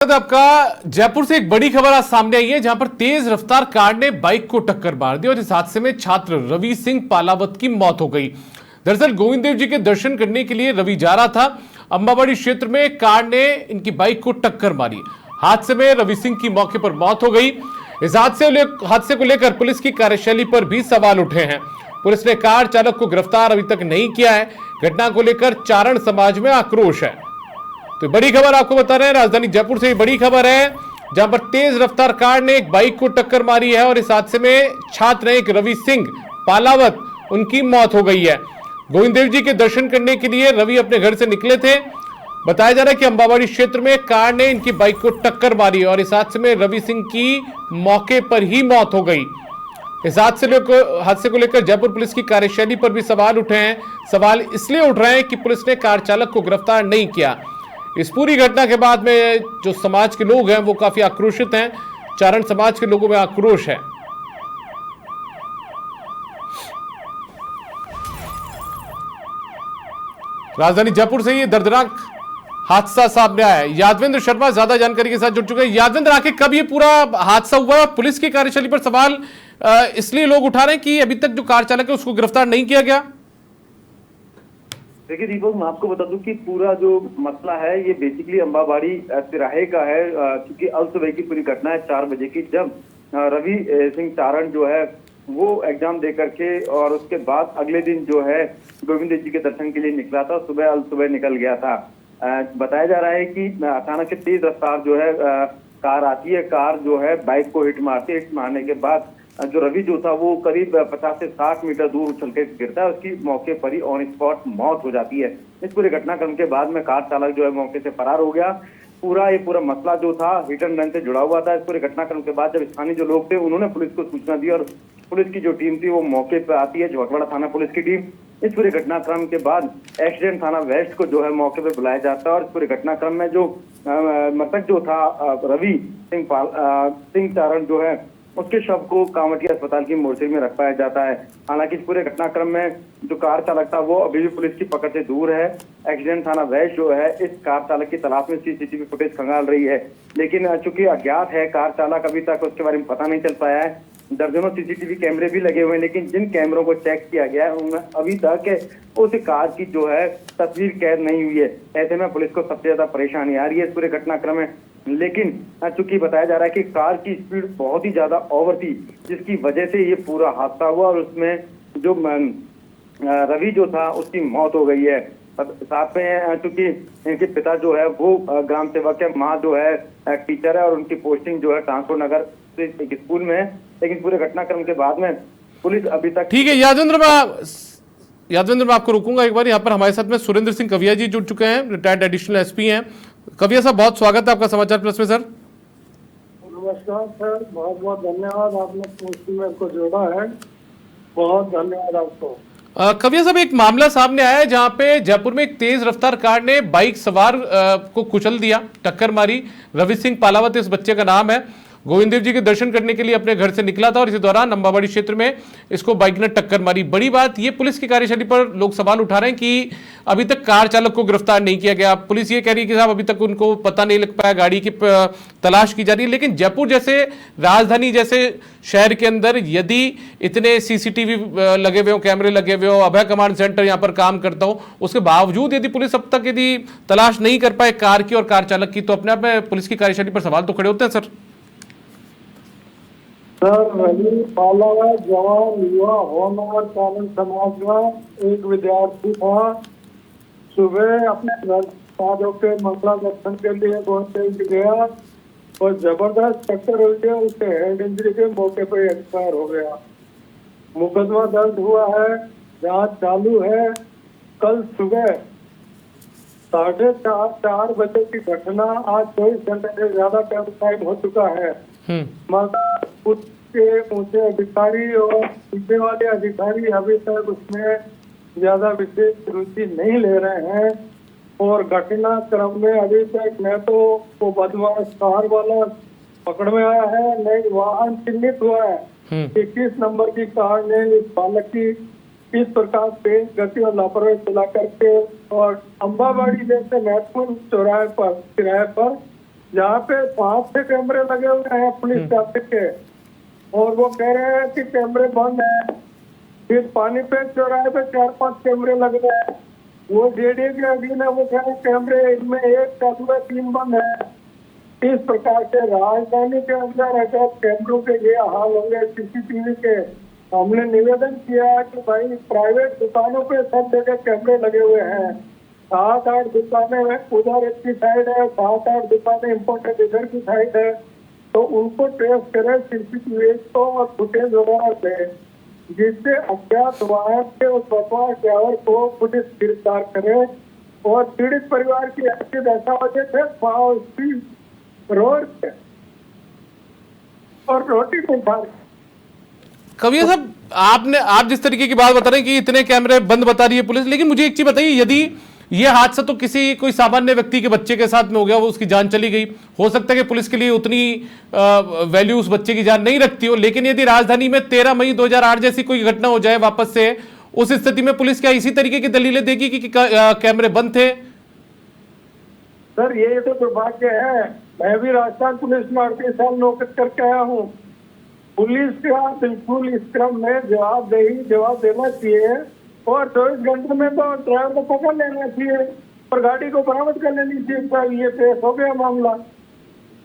आपका जयपुर से एक बड़ी खबर आज सामने आई है, जहां पर तेज रफ्तार कार ने बाइक को टक्कर मार दी और इस हादसे में छात्र रवि सिंह पालावत की मौत हो गई। दरअसल गोविंद देव जी के दर्शन करने के लिए रवि जा रहा था। अंबाबाड़ी क्षेत्र में कार ने इनकी बाइक को टक्कर मारी। हादसे में रवि सिंह की मौके पर मौत हो गई। इस हादसे को लेकर पुलिस की कार्यशैली पर भी सवाल उठे हैं। पुलिस ने कार चालक को गिरफ्तार अभी तक नहीं किया है। घटना को लेकर चारण समाज में आक्रोश है। तो बड़ी खबर आपको बता रहे हैं, राजधानी जयपुर से ये बड़ी खबर है, जहां पर तेज रफ्तार कार ने एक बाइक को टक्कर मारी है और इस हादसे में छात्र एक रवि सिंह पालावत उनकी मौत हो गई है। गोविंद देव जी के दर्शन करने के लिए रवि अपने घर से निकले थे। बताया जा रहा है कि अंबाबाड़ी क्षेत्र में कार ने इनकी बाइक को टक्कर मारी और इस हादसे में रवि सिंह की मौके पर ही मौत हो गई। इस हादसे को लेकर जयपुर पुलिस की कार्यशैली पर भी सवाल उठे हैं। सवाल इसलिए उठ रहे हैं कि पुलिस ने कार चालक को गिरफ्तार नहीं किया। इस पूरी घटना के बाद में जो समाज के लोग हैं वो काफी आक्रोशित हैं। चारण समाज के लोगों में आक्रोश है। राजधानी जयपुर से ये दर्दनाक हादसा सामने आया है। यादवेंद्र शर्मा ज्यादा जानकारी के साथ जुड़ चुके हैं। यादवेंद्र, आखिर कब ये पूरा हादसा हुआ? पुलिस की कार्यशैली पर सवाल इसलिए लोग उठा रहे हैं कि अभी तक जो कार चालक है उसको गिरफ्तार नहीं किया गया। देखिए दीपक, मैं आपको बता दूं कि पूरा जो मसला है ये बेसिकली अंबाबाड़ी तिराहे का है, क्योंकि अल सुबह की पूरी घटना है 4 बजे की, जब रवि सिंह चारण जो है वो एग्जाम दे करके और उसके बाद अगले दिन जो है गोविंद जी के दर्शन के लिए निकला था। सुबह अल सुबह निकल गया था। बताया जा रहा है कि अचानक से तेज रफ्तार जो है कार आती है। कार जो है बाइक को हिट मारती है। हिट मारने के बाद जो रवि जो था वो करीब 50 से 60 मीटर दूर उछल के गिरता है। उसकी मौके पर ही ऑन स्पॉट मौत हो जाती है। इस पूरे घटनाक्रम के बाद में कार चालक जो है मौके से फरार हो गया। ये पूरा मसला जो था हिट एंड रन से जुड़ा हुआ था। इस पूरे घटनाक्रम के बाद जब स्थानीय जो लोग थे उन्होंने पुलिस को सूचना दी और पुलिस की जो टीम थी वो मौके पर आती है, झोटवाड़ा थाना पुलिस की टीम। इस पूरे घटनाक्रम के बाद एक्सीडेंट थाना वेस्ट को जो है मौके पर बुलाया जाता है और इस पूरे घटनाक्रम में जो मृतक जो था रवि सिंह चारण जो है उसके शव को कांवटिया अस्पताल की मोर्चरी में रख पाया जाता है। हालांकि इस पूरे घटनाक्रम में जो कार चालक था वो अभी भी पुलिस की पकड़ से दूर है। एक्सीडेंट थाना वेस्ट जो है इस कार चालक की तलाश में सीसीटीवी फुटेज खंगाल रही है, लेकिन चूंकि अज्ञात है कार चालक, अभी तक उसके बारे में पता नहीं चल पाया है। दर्जनों सीसीटीवी कैमरे भी लगे हुए हैं, लेकिन जिन कैमरों को चेक किया गया है उनमें अभी तक उस कार की जो है तस्वीर कैद नहीं हुई है। ऐसे में पुलिस को सबसे ज्यादा परेशानी आ रही है इस पूरे घटनाक्रम में। लेकिन चूंकि बताया जा रहा है कि कार की स्पीड बहुत ही ज्यादा ओवर थी, जिसकी वजह से ये पूरा हादसा हुआ और उसमें जो रवि जो था उसकी मौत हो गई है। साथ में चूंकि इनके पिता जो है वो ग्राम सेवक है, माँ जो है टीचर है और उनकी पोस्टिंग जो है ट्रांसपोर्ट नगर एक स्कूल में है। लेकिन पूरे घटनाक्रम के बाद में पुलिस अभी तक ठीक है। यादवेंद्र, मैं आपको रोकूंगा एक बार। यहाँ पर हमारे साथ में सुरेंद्र सिंह कविया जी जुड़ चुके हैं, रिटायर्ड एडिशनल एसपी हैं। कविया साहब, बहुत स्वागत है आपका समाचार प्लस में। सर नमस्कार सर, बहुत बहुत धन्यवाद, आपने मेरे को जोड़ा है, बहुत धन्यवाद आपको। कविया साहब, एक मामला सामने आया है जहां पे जयपुर में एक तेज रफ्तार कार ने बाइक सवार को कुचल दिया, टक्कर मारी। रवि सिंह पालावत इस बच्चे का नाम है। गोविंद देव जी के दर्शन करने के लिए अपने घर से निकला था और इसी दौरान अंबाबाड़ी क्षेत्र में इसको बाइक ने टक्कर मारी। बड़ी बात ये, पुलिस की कार्यशैली पर लोग सवाल उठा रहे हैं कि अभी तक कार चालक को गिरफ्तार नहीं किया गया। पुलिस ये कह रही है कि साहब अभी तक उनको पता नहीं लग पाया, गाड़ी की तलाश की जा रही है। लेकिन जयपुर जैसे राजधानी जैसे शहर के अंदर यदि इतने सीसीटीवी लगे हुए हो, कैमरे लगे हुए हो, अभय कमांड सेंटर यहाँ पर काम करता हो, उसके बावजूद यदि पुलिस अब तक यदि तलाश नहीं कर पाए कार की और कार चालक की, तो अपने आप में पुलिस की कार्यशैली पर सवाल तो खड़े होते हैं। सर रवि पालावत जवान युवा होनहार चारण समाज का एक विद्यार्थी था। सुबह अपने घर के मंगला दर्शन के लिए गोविंद गया और जबरदस्त टक्कर हुई है। उसके हेड इंजरी के मौके पर एक्सपायर हो गया। मुकदमा दर्ज हुआ है, जांच चालू है। कल सुबह 4:30 बजे की घटना, आज 24 घंटे से ज्यादा टाइम हो चुका है। उसके ऊंचे अधिकारी और पीछे वाले अधिकारी अभी तक उसमें ज्यादा विशेष रुचि नहीं ले रहे हैं और घटना क्रम में अभी तक न तो वो बदमाश कार वाला पकड़ में आया है, न वाहन चिन्हित हुआ है कि किस नंबर की कार ने इस बालक की इस प्रकार तेज गति और लापरवाही चला करके और अंबाबाड़ी जैसे महत्वपूर्ण चौराहे पर किराए पर यहाँ पे 5-6 कैमरे लगे हुए हैं पुलिस ट्रैफिक के, और वो कह रहे हैं कि कैमरे बंद है। फिर पानीपत चौराहे पे 4-5 कैमरे लगे हैं, वो जेडीए के अधीन है, वो कह रहे हैं कैमरे इनमें 1 चालू है 3 बंद है। इस प्रकार से राजधानी के अंदर अगर कैमरों के ये हाल होंगे सीसीटीवी के, हमने निवेदन किया है कि भाई प्राइवेट दुकानों पे सब जगह कैमरे लगे हुए हैं। 7-8 दुकानें उधर एक की साइड है, 7-8 दुकानें इम्पोर्टेंट इधर की साइड है, तो उनको ट्रेस करें सीसीटीवी को और फुटेज वगैरह से, जिससे अज्ञात वाहन के उस बदमाश ड्राइवर को पुलिस गिरफ्तार करे और पीड़ित परिवार की ऐसी दशा वजह से रोड पे और रोटी को उठा। कविया साहब, आप जिस तरीके की बात बता रहे हैं कि इतने कैमरे बंद बता रही है पुलिस, लेकिन मुझे एक चीज बताइए, यदि ये हादसा तो किसी कोई सामान्य व्यक्ति के बच्चे के साथ में हो गया, वो उसकी जान चली गई, हो सकता है कि पुलिस के लिए उतनी वैल्यू उस बच्चे की जान नहीं रखती हो, लेकिन यदि राजधानी में 13 मई 2008 जैसी कोई घटना हो जाए वापस से, उस स्थिति में पुलिस क्या इसी तरीके की दलीलें देगी कि कैमरे बंद थे? सर ये तो दुर्भाग्य है। मैं भी राजस्थान पुलिस में 38 साल नौकरी करके आया हूँ। पुलिस का बिल्कुल इस क्रम में जवाब देना चाहिए और 24 घंटे में तो ड्राइवर को पकड़ लेना चाहिए और गाड़ी को बरामद कर लेनी चाहिए। ये पेश हो गया मामला।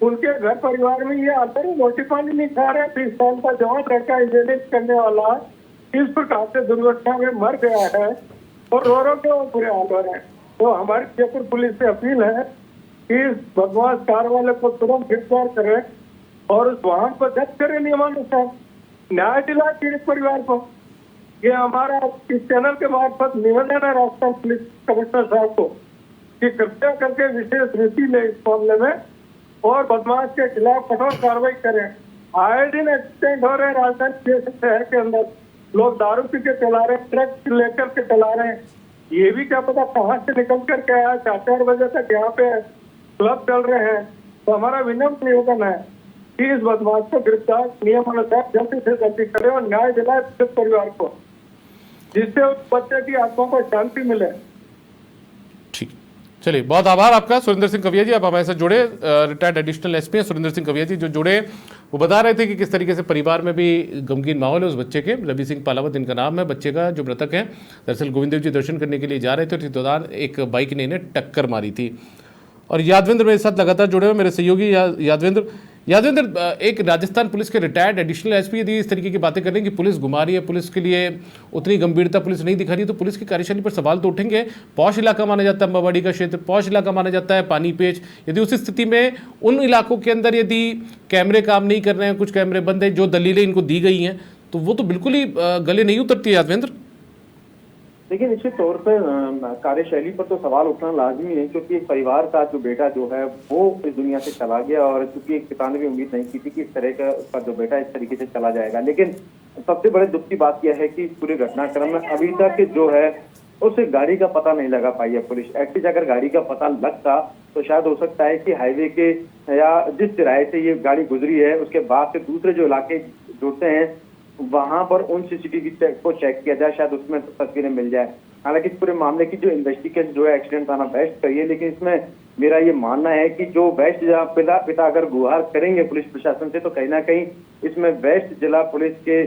उनके घर परिवार में ये आता है, रोटी पानी नहीं खा रहे, 30 साल का जवान लड़का इंजीनियरिंग करने वाला इस प्रकार से दुर्घटना में मर गया है और रो के वो बुरे हाल हो रहे हैं। तो हमारी जयपुर पुलिस से अपील है कि इस बदमाश कार वाले को तुरंत गिरफ्तार करें और उस वाहन को जब्त करें नियमानुसार, न्याय दिलाए पीड़ित परिवार को। ये हमारा इस चैनल के मार्फत निवेदन है राजस्थान पुलिस कमिश्नर साहब को कि कृपया करके विशेष रुचि ले इस मामले में और बदमाश के खिलाफ कठोर कार्रवाई करें। आए दिन एक्सीडेंट हो रहे हैं राजधानी शहर के अंदर, लोग दारू पी के चला रहे हैं, ट्रक लेकर के चला रहे हैं, ये भी क्या पता कहाँ से निकल कर के आया। 4-4 बजे तक यहाँ पे क्लब चल रहे हैं। तो हमारा विनम्र निवेदन है कि इस बदमाश को गिरफ्तार नियमानुसार जल्दी से जल्दी करें और न्याय दिलाए पीड़ित परिवार को, जिससे उस बच्चे की आत्मा को शांति मिले। ठीक, चलिए, बहुत आभार आपका सुरेंद्र सिंह कविया जी, आप हमारे साथ जुड़े। रिटायर्ड एडिशनल एसपी हैं सुरेंद्र सिंह कविया जी, जो जुड़े, वो बता रहे थे कि किस तरीके से परिवार में भी गमगीन माहौल है उस बच्चे के। रवि सिंह पालावत इनका नाम है, बच्चे का जो मृतक है। दरअसल गोविंद देव जी दर्शन करने के लिए जा रहे थे और इस दौरान एक बाइक ने इन्हें टक्कर मारी थी। और यादवेंद्र मेरे साथ लगातार जुड़े हुए, मेरे सहयोगी यादवेंद्र, एक राजस्थान पुलिस के रिटायर्ड एडिशनल एसपी यदि इस तरीके की बातें कर रहे हैं कि पुलिस घुमा रही है, पुलिस के लिए उतनी गंभीरता पुलिस नहीं दिखा रही, तो पुलिस की कार्यशैली पर सवाल तो उठेंगे। पौष इलाका माना जाता है अम्बावाड़ी का क्षेत्र, पौष इलाका माना जाता है पानीपेच। यदि उस स्थिति में उन इलाकों के अंदर यदि कैमरे काम नहीं कर रहे हैं, कुछ कैमरे बंद हैं, जो दलीलें इनको दी गई हैं, तो वो तो बिल्कुल ही गले नहीं उतरती है यादवेंद्र। देखिए, निश्चित तौर पर कार्यशैली पर तो सवाल उठना लाजमी है, क्योंकि एक परिवार का जो बेटा जो है वो इस दुनिया से चला गया और चूंकि एक पिता ने भी उम्मीद नहीं की थी कि इस तरह का जो बेटा इस तरीके से चला जाएगा। लेकिन सबसे बड़े दुख की बात यह है कि पूरे घटनाक्रम में अभी तक जो है उस गाड़ी का पता नहीं लगा पाई है पुलिस। एटलीस्ट अगर गाड़ी का पता लगता तो शायद हो सकता है कि हाईवे के या जिस तिराहे से ये गाड़ी गुजरी है उसके बाद से दूसरे जो इलाके जुड़ते हैं वहां पर उन सीसीटीवी को चेक किया जाए, शायद उसमें तस्वीरें मिल जाए। हालांकि इस पूरे मामले की जो इन्वेस्टिगेशन जो है एक्सीडेंट थाना वेस्ट करिए, लेकिन इसमें मेरा ये मानना है कि जो वेस्ट जिला पिता अगर गुहार करेंगे पुलिस प्रशासन से, तो कहीं ना कहीं इसमें वेस्ट जिला पुलिस के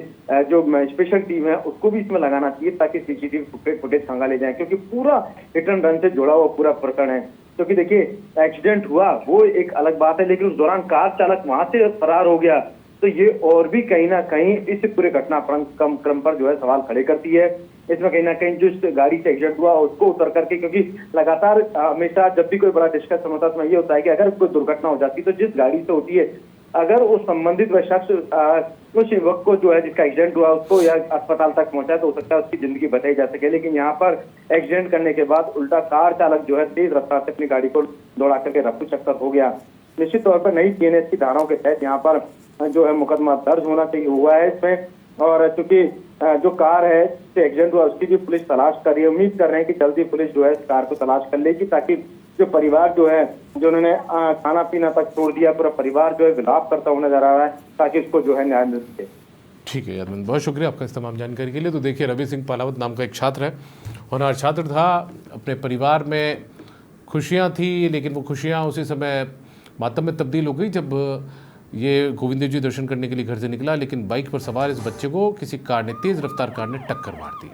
जो स्पेशल टीम है उसको भी इसमें लगाना चाहिए, ताकि सीसीटीवी फुटेज खंगाले जाए, क्योंकि पूरा हिट एंड रन से जुड़ा हुआ पूरा प्रकरण है। क्योंकि देखिए, एक्सीडेंट हुआ वो एक अलग बात है, लेकिन उस दौरान कार चालक वहां से फरार हो गया, तो ये और भी कहीं ना कहीं इस पूरे घटनाक्रम पर जो है सवाल खड़े करती है। इसमें कहीं ना कहीं जो गाड़ी से एक्सीडेंट हुआ उसको उतर करके, क्योंकि लगातार हमेशा जब भी कोई बड़ा डिस्कशन होता है तो ये होता है कि अगर कोई दुर्घटना हो जाती है तो जिस गाड़ी से होती है, अगर उस संबंधित वह शख्स उस युवक को जो है जिसका एक्सीडेंट हुआ उसको या अस्पताल तक पहुंचा तो हो सकता है उसकी जिंदगी बचाई जा सके। लेकिन यहाँ पर एक्सीडेंट करने के बाद उल्टा कार चालक जो है तेज रफ्तार से अपनी गाड़ी को दौड़ा करके रफ्तू चक्कर हो गया। निश्चित तौर पर नई सीएनएस की धाराओं के तहत यहाँ पर जो है मुकदमा दर्ज होना चाहिए हुआ है इसमें, और चूंकि जो कार है जिससे एक्सीडेंट हुआ उसकी भी पुलिस तलाश कर रही है। उम्मीद कर रहे हैं कि जल्दी पुलिस जो है इस कार को तलाश कर लेगी, ताकि जो परिवार जो है जो उन्होंने खाना पीना तक छोड़ दिया, पूरा परिवार जो है विलाप करता हुआ नजर आ रहा है, ताकि इसको जो है न्याय मिल सके। ठीक है यादवेंद्र, बहुत शुक्रिया आपका इस तमाम जानकारी के लिए। तो देखिए, रवि सिंह पालावत नाम का एक छात्र है, होनहार छात्र था, अपने परिवार में खुशियाँ थी, लेकिन वो खुशियाँ उसी समय मातम में तब्दील हो गई जब ये गोविंद देव जी दर्शन करने के लिए घर से निकला, लेकिन बाइक पर सवार इस बच्चे को किसी कार ने, तेज रफ्तार कार ने टक्कर मार दी।